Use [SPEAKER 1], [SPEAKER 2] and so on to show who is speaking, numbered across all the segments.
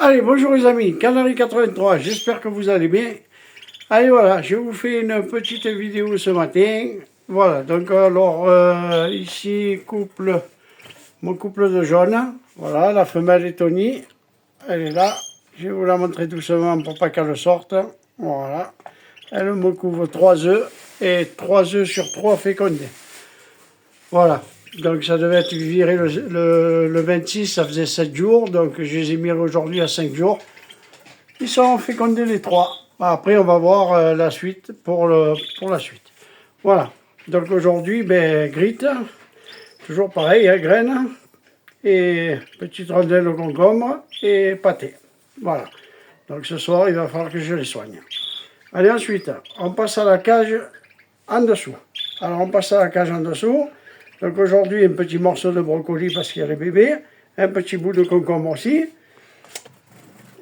[SPEAKER 1] Allez, bonjour les amis, Canary 83, j'espère que vous allez bien. Allez, voilà, je vous fais une petite vidéo ce matin. Voilà, donc alors, ici, mon couple de jaunes. Voilà, la femelle est Tony, elle est là. Je vais vous la montrer doucement pour pas qu'elle sorte. Voilà, elle me couvre 3 œufs et 3 œufs sur 3 fécondés. Voilà. Donc ça devait être viré le 26, ça faisait 7 jours, donc je les ai mis aujourd'hui à 5 jours. Ils sont fécondés les 3. Après on va voir la suite pour la suite. Voilà, donc aujourd'hui, ben, grite, toujours pareil, hein, graines, et petite rondelle de concombre, et pâté. Voilà, donc ce soir il va falloir que je les soigne. Allez, ensuite, on passe à la cage en dessous. Alors on passe à la cage en dessous. Donc aujourd'hui, un petit morceau de brocoli parce qu'il y a les bébés. Un petit bout de concombre aussi.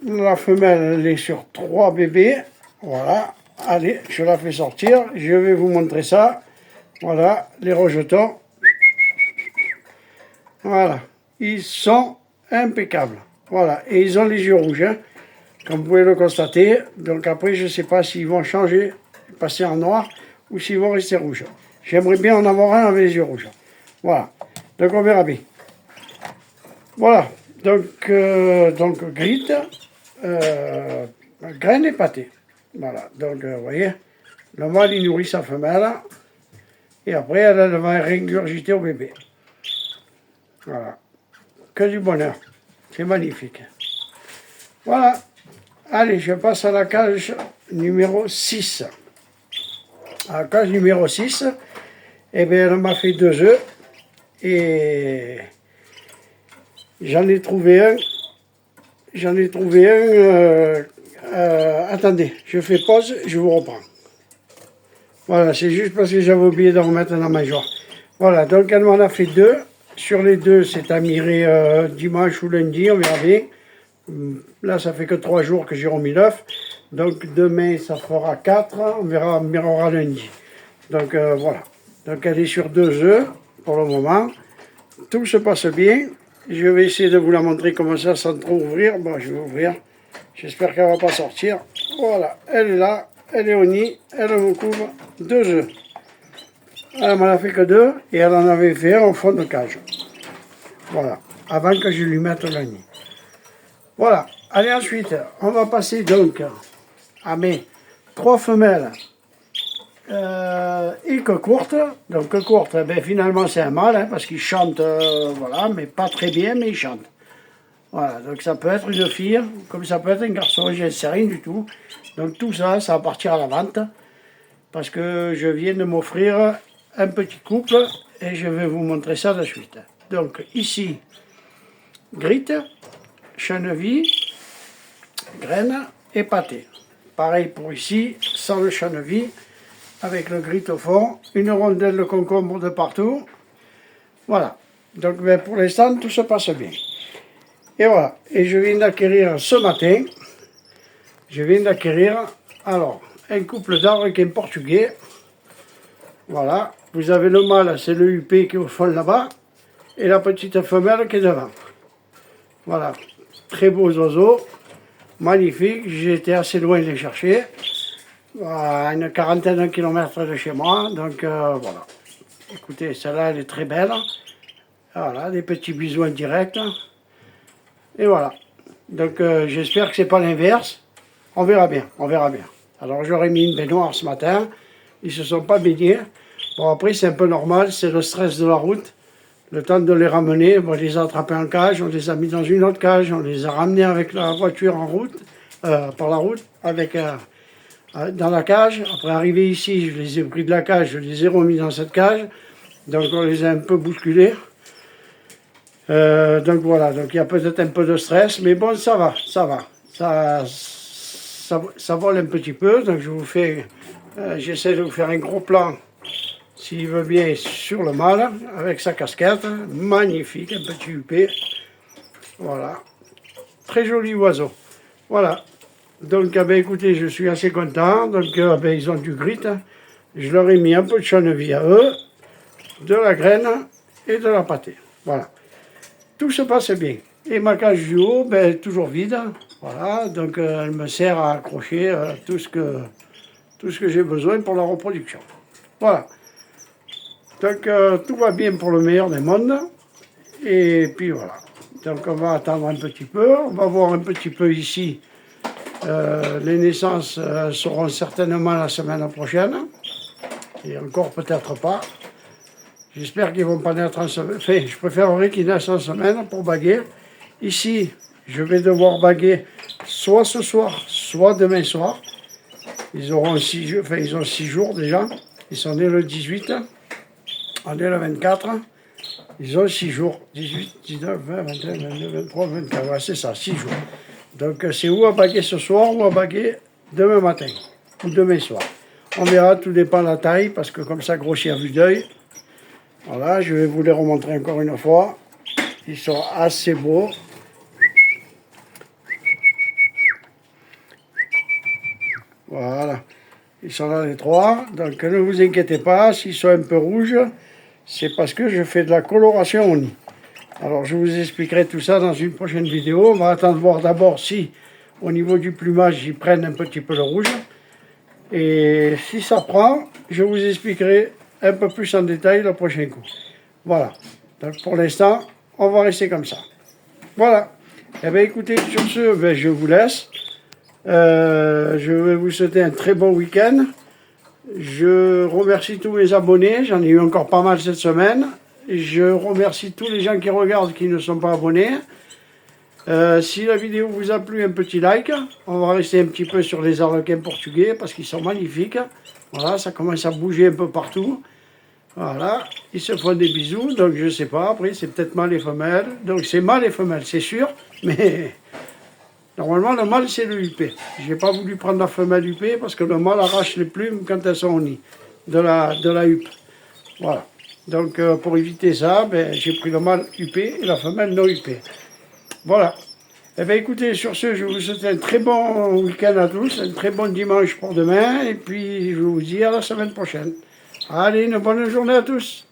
[SPEAKER 1] La femelle, elle est sur 3 bébés. Voilà. Allez, je la fais sortir. Je vais vous montrer ça. Voilà, les rejetons. Voilà. Ils sont impeccables. Voilà. Et ils ont les yeux rouges, hein, comme vous pouvez le constater. Donc après, je ne sais pas s'ils vont changer, passer en noir, ou s'ils vont rester rouges. J'aimerais bien en avoir un avec les yeux rouges. Voilà, donc on verra bien. Voilà, donc grite, graines et pâté. Voilà, donc vous voyez, le mâle il nourrit sa femelle, et après elle va régurgiter au bébé. Voilà, que du bonheur, c'est magnifique. Voilà, allez, je passe à la cage numéro 6. À la cage numéro 6, eh bien, elle m'a fait 2 œufs. Et j'en ai trouvé un. Attendez, je fais pause, je vous reprends. Voilà, c'est juste parce que j'avais oublié d'en remettre dans ma joie. Voilà, donc elle m'en a fait 2. Sur les 2, c'est à mirer dimanche ou lundi, on verra bien. Là, ça fait que 3 jours que j'ai remis l'œuf. Donc demain, ça fera 4. On verra lundi. Donc voilà. Donc elle est sur 2 œufs pour le moment. Tout se passe bien. Je vais essayer de vous la montrer comme ça sans trop ouvrir. Bon, je vais ouvrir. J'espère qu'elle ne va pas sortir. Voilà, elle est là. Elle est au nid. Elle me couvre 2 œufs. Elle m'en a fait que 2 et elle en avait fait un au fond de cage. Voilà, avant que je lui mette le nid. Voilà, allez ensuite, on va passer donc à mes 3 femelles. Et que courte, donc que courte, ben finalement c'est un mâle, hein, parce qu'il chante, voilà, mais pas très bien, mais il chante. Voilà, donc ça peut être une fille, comme ça peut être un garçon, je ne sais rien du tout. Donc tout ça, ça va partir à la vente, parce que je viens de m'offrir un petit couple, et je vais vous montrer ça de suite. Donc ici, grite, chènevis, graines et pâté. Pareil pour ici, sans le chènevis, avec le grite au fond, une rondelle de concombre de partout. Voilà. Donc ben, pour l'instant, tout se passe bien. Et voilà. Et je viens d'acquérir ce matin, alors, un couple d'Arlequins portugais. Voilà. Vous avez le mâle, c'est le huppé qui est au fond là-bas, et la petite femelle qui est devant. Voilà. Très beaux oiseaux. Magnifiques. J'ai été assez loin les chercher. À une quarantaine de kilomètres de chez moi, donc voilà. Écoutez, celle-là, elle est très belle. Voilà, des petits bisous en direct. Et voilà. Donc j'espère que c'est pas l'inverse. On verra bien, on verra bien. Alors j'aurais mis une baignoire ce matin. Ils se sont pas baignés. Bon après c'est un peu normal, c'est le stress de la route. Le temps de les ramener, on les a attrapés en cage, on les a mis dans une autre cage, on les a ramenés avec la voiture en route, par la route, avec dans la cage. Après arrivé ici, je les ai pris de la cage, je les ai remis dans cette cage. Donc on les a un peu bousculés. Donc voilà, donc il y a peut-être un peu de stress, mais bon, ça va. Ça vole un petit peu, donc je vous fais, j'essaie de vous faire un gros plan, s'il veut bien, sur le mâle, avec sa casquette, magnifique, un petit huppé. Voilà, très joli oiseau. Voilà. Donc, ben, écoutez, je suis assez content. Donc, ben, ils ont du grit. Je leur ai mis un peu de chènevis à eux, de la graine et de la pâté. Voilà. Tout se passe bien. Et ma cage du haut, ben, toujours vide. Voilà, donc elle me sert à accrocher tout ce que j'ai besoin pour la reproduction. Voilà. Donc tout va bien pour le meilleur des mondes. Et puis voilà. Donc on va attendre un petit peu. On va voir un petit peu ici. Les naissances seront certainement la semaine prochaine. Et encore peut-être pas. J'espère qu'ils ne vont pas naître en semaine. Enfin, je préférerais qu'ils naissent en semaine pour baguer. Ici, je vais devoir baguer soit ce soir, soit demain soir. Ils auront 6 jours, enfin ils ont 6 jours déjà. Ils sont nés le 18, on est le 24. Ils ont 6 jours, 18, 19, 20, 21, 22, 23, 24, ouais, c'est ça, 6 jours. Donc c'est ou à baguer ce soir ou à baguer demain matin ou demain soir. On verra, tout dépend de la taille, parce que comme ça grossit à vue d'œil. Voilà, je vais vous les remontrer encore une fois. Ils sont assez beaux. Voilà, ils sont là les trois. Donc ne vous inquiétez pas, s'ils sont un peu rouges, c'est parce que je fais de la coloration au nid. Alors je vous expliquerai tout ça dans une prochaine vidéo. On va attendre voir d'abord si au niveau du plumage ils prennent un petit peu le rouge. Et si ça prend, je vous expliquerai un peu plus en détail le prochain coup. Voilà. Donc pour l'instant, on va rester comme ça. Voilà. Eh bien écoutez, sur ce, ben, je vous laisse. Je vais vous souhaiter un très bon week-end. Je remercie tous mes abonnés. J'en ai eu encore pas mal cette semaine. Je remercie tous les gens qui regardent qui ne sont pas abonnés. Si la vidéo vous a plu, un petit like. On va rester un petit peu sur les arlequins portugais parce qu'ils sont magnifiques. Voilà, ça commence à bouger un peu partout. Voilà, ils se font des bisous, donc je sais pas, après c'est peut-être mâle et femelle. Donc c'est mâle et femelle, c'est sûr, mais normalement le mâle c'est le huppé. J'ai pas voulu prendre la femelle huppée parce que le mâle arrache les plumes quand elles sont au nid de la huppe. Voilà, donc pour éviter ça, ben, j'ai pris le mâle huppé et la femelle non huppée. Voilà. Eh bien écoutez, sur ce, je vous souhaite un très bon week-end à tous, un très bon dimanche pour demain, et puis je vous dis à la semaine prochaine. Allez, une bonne journée à tous.